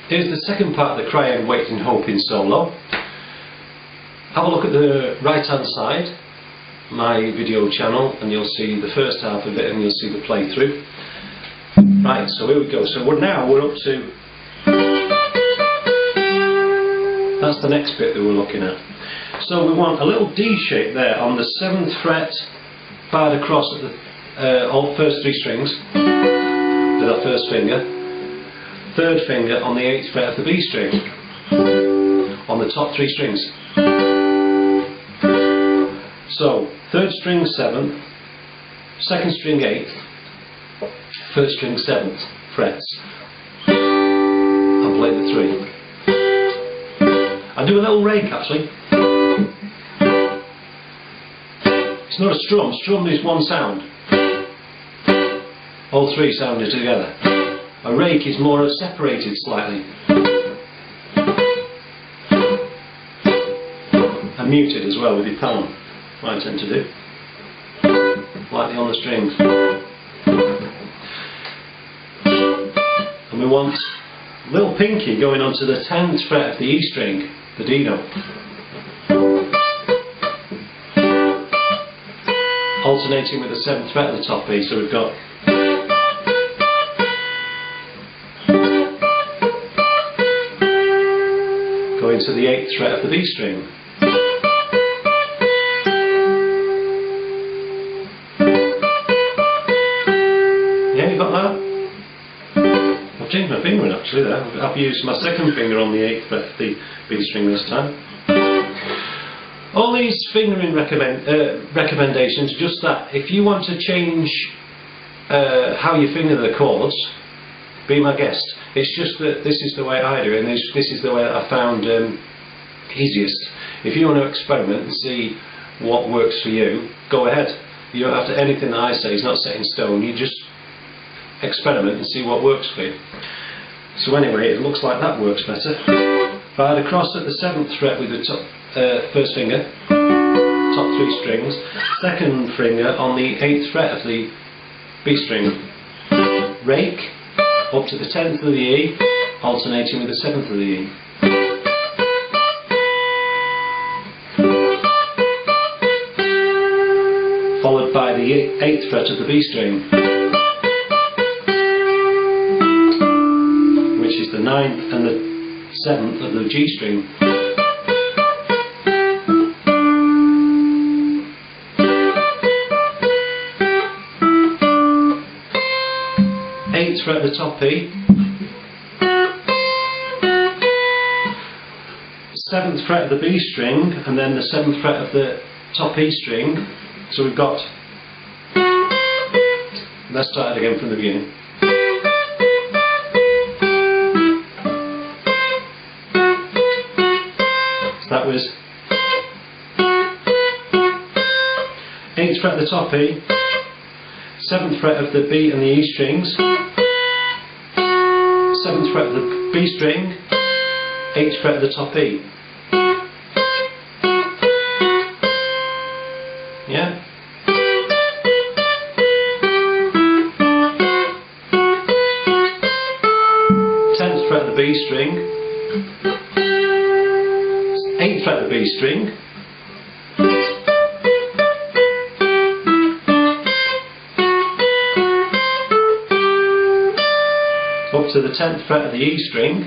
Here's the second part of the Cry and Wait in Hope in solo. Have a look at the right hand side, my video channel, and you'll see the first half of it and you'll see the playthrough. Right, so here we go. So we're up to, that's the next bit that we're looking at. So we want a little D shape there on the 7th fret, barred across at the all first 3 strings with our first finger. 3rd finger on the 8th fret of the B string on the top 3 strings. So 3rd string 7th, 2nd string 8th, 1st string 7th frets, and play the 3. I do a little rake actually. It's not a strum. Strum is one sound. All 3 sounded together. A rake is more separated slightly and muted as well with your palm. What I tend to do, lightly on the strings. And we want little pinky going onto the 10th fret of the E string, the D note, alternating with the 7th fret of the top E. So we've got going to the 8th fret of the B string. Yeah, you got that? I've changed my fingering actually there. I've used my 2nd finger on the 8th fret of the B string this time. All these fingering recommendations are just that. If you want to change how you finger the chords, be my guest. It's just that this is the way I do it, and this is the way that I found easiest. If you want to experiment and see what works for you, go ahead. You don't have to, anything that I say is not set in stone. You just experiment and see what works for you. So anyway, it looks like that works better. Barred across at the 7th fret with the top, 1st finger, top 3 strings, 2nd finger on the 8th fret of the B string. Rake up to the 10th of the E, alternating with the 7th of the E. Followed by the 8th fret of the B string, which is the 9th and the 7th of the G string. 8th fret of the top E, 7th fret of the B string, and then the 7th fret of the top E string. So we've got, let's start it again from the beginning. So that was 8th fret of the top E, 7th fret of the B and the E strings, 7th fret of the B string, 8th fret of the top E. Yeah? Tenth fret of the B string, 8th fret of the B string, up to the 10th fret of the E string,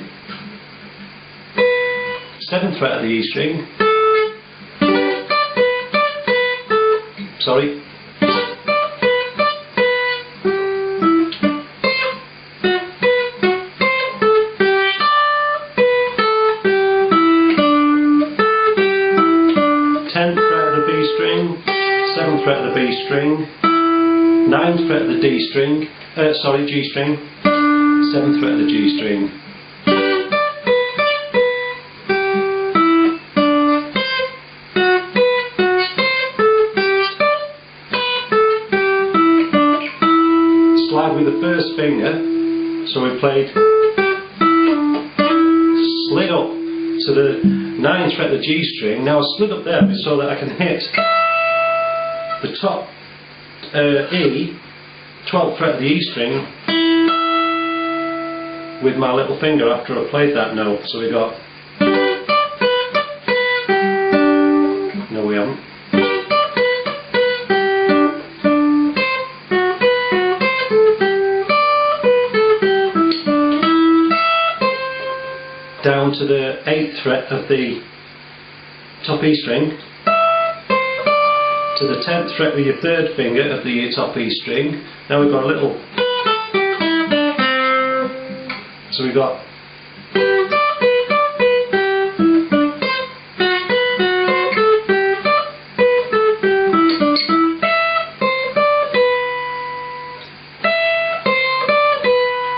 7th fret of the E string, sorry, seventh fret of the B string, 9th fret of the D string, G string, 7th fret of the G string. Slide with the first finger, so we played, slid up to the 9th fret of the G string. Now I slid up there so that I can hit the top E, 12th fret of the E string, with my little finger after I played that note. So we got, no we haven't. Down to the 8th fret of the top E string, to the 10th fret with your 3rd finger of the top E string. Now we've got a little, so we've got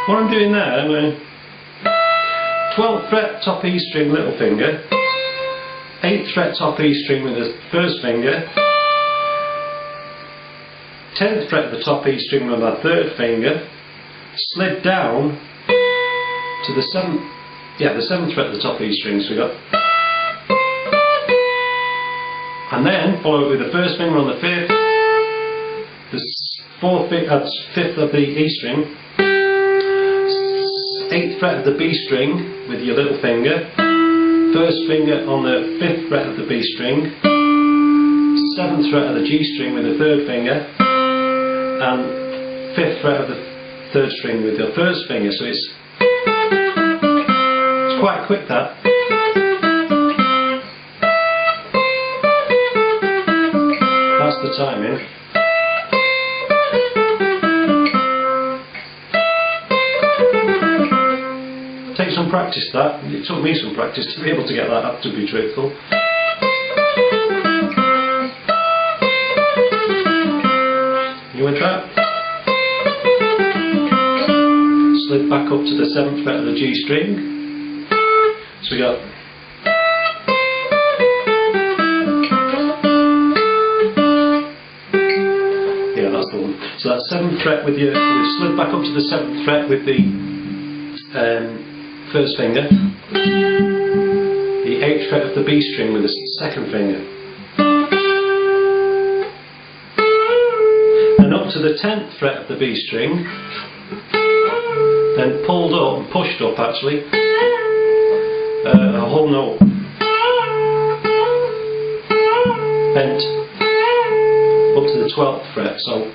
what I'm doing there, I'm going 12th fret top E string little finger, 8th fret top E string with the 1st finger, 10th fret of the top E string with my 3rd finger, slid down to the 7th fret of the top E string, so we got, and then follow it with the 1st finger on the 5th, the 5th of the E string, 8th fret of the B string with your little finger, 1st finger on the 5th fret of the B string, 7th fret of the G string with the 3rd finger, and 5th fret of the 3rd string with your 1st finger. So it's quite quick, that. That's the timing. Take some practice, that. It took me some practice to be able to get that up, to be truthful. You with that? Slid back up to the 7th fret of the G string. So we got, yeah, that's the one. So that's 7th fret with your, we've slid back up to the 7th fret with the 1st finger, the 8th fret of the B string with the 2nd finger, and up to the 10th fret of the B string, then pulled up, pushed up actually, a whole note, bent up to the 12th fret, so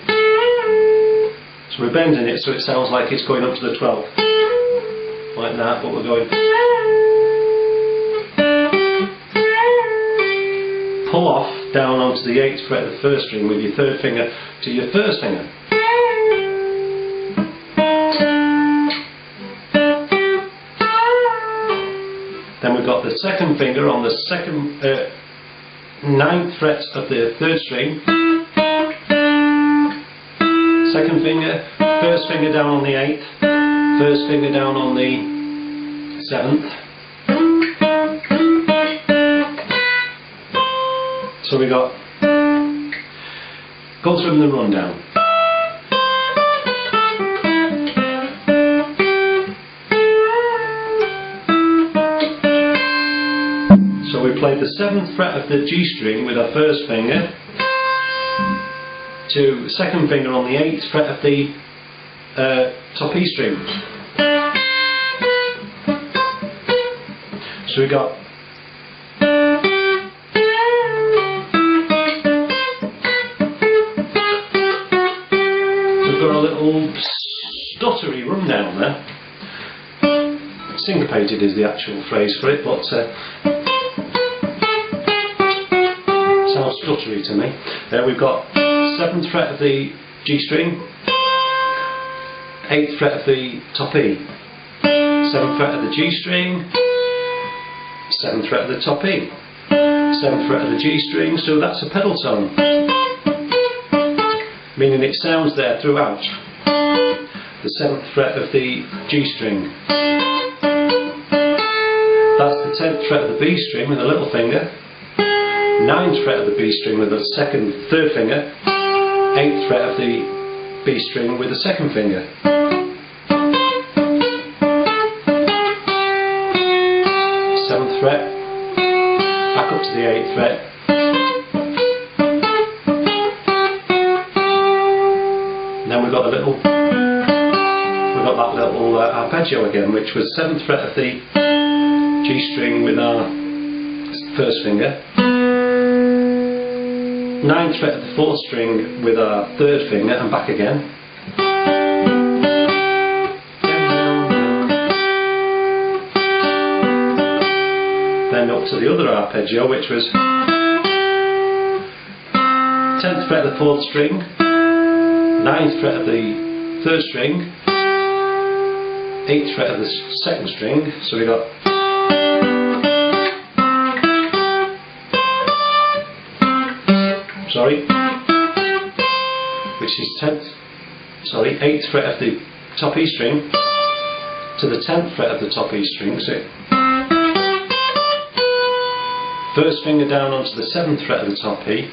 we're bending it so it sounds like it's going up to the 12th. Like that, but we're going, pull off down onto the 8th fret of the 1st string with your 3rd finger to your 1st finger. Then we've got the 2nd finger on the 9th fret of the 3rd string, 2nd finger, 1st finger down on the 8th, 1st finger down on the 7th. So we got, go through the rundown. So we played the 7th fret of the G string with our 1st finger, to the 2nd finger on the 8th fret of the top E string. So we got, we've got a little stuttery rundown there. Syncopated is the actual phrase for it, but sounds stuttery to me. We've got 7th fret of the G string, 8th fret of the top E, 7th fret of the G string, 7th fret of the top E, 7th fret of the G string, so that's a pedal tone, meaning it sounds there throughout. The 7th fret of the G string, that's the 10th fret of the B string with a little finger, 9th fret of the B string with the 3rd finger, 8th fret of the B string with the 2nd finger. 7th fret, back up to the 8th fret, and then we've got a little got that little arpeggio again, which was 7th fret of the G string with our first finger, 9th fret of the 4th string with our 3rd finger, and back again. Then up to the other arpeggio, which was 10th fret of the 4th string, 9th fret of the 3rd string, 8th fret of the 2nd string, so we got which is 8th fret of the top E string to the 10th fret of the top E string, so 1st finger down onto the 7th fret of the top E,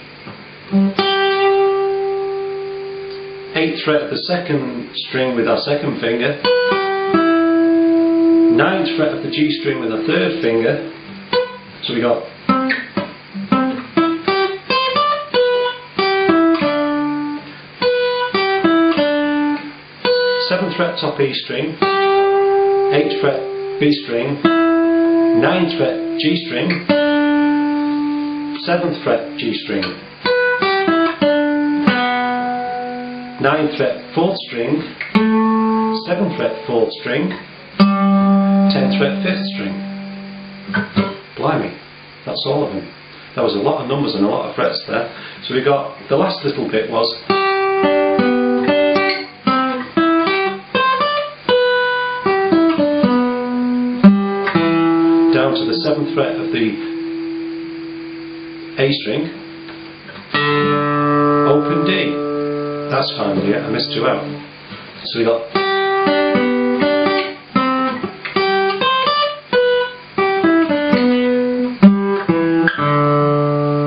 8th fret of the 2nd string with our 2nd finger, 9th fret of the G string with our 3rd finger, so we got 7th fret top E string, 8th fret B string, 9th fret G string, 7th fret G string, 9th fret 4th string, 7th fret 4th string, 10th fret 5th string. Blimey, that's all of them. There was a lot of numbers and a lot of frets there. So we got, the last little bit was down to the 7th fret of the A string, open D. That's fine, yeah, I missed 2 out. So we got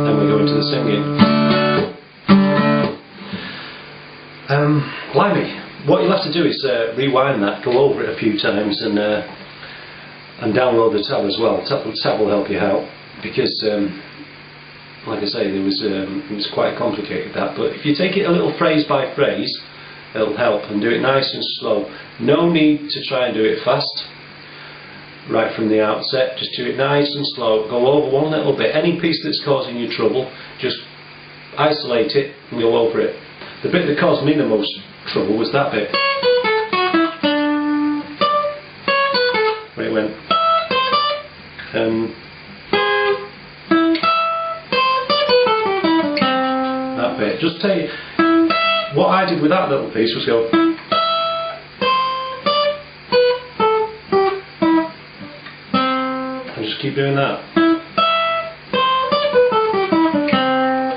then we go into the singing. Blimey, what you'll have to do is rewind that, go over it a few times, and download the tab as well. The tab will help you out, because like I say, it was quite complicated, that, but if you take it a little phrase by phrase, it'll help, and do it nice and slow. No need to try and do it fast right from the outset, just do it nice and slow, go over one little bit. Any piece that's causing you trouble, just isolate it and go over it. The bit that caused me the most trouble was that bit, where it went that bit. Just take, what I did with that little piece was go and just keep doing that.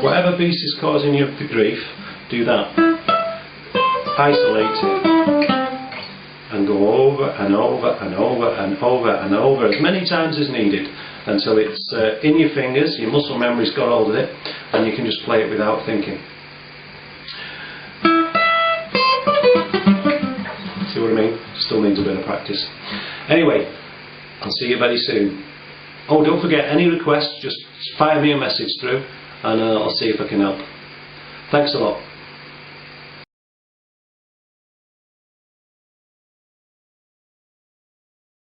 Whatever piece is causing you the grief, do that. Isolate it and go over and over and over and over and over as many times as needed until it's in your fingers, your muscle memory's got hold of it, and you can just play it without thinking. See what I mean? Still needs a bit of practice. Anyway, I'll see you very soon. Oh, don't forget, any requests, just fire me a message through, and I'll see if I can help. Thanks a lot.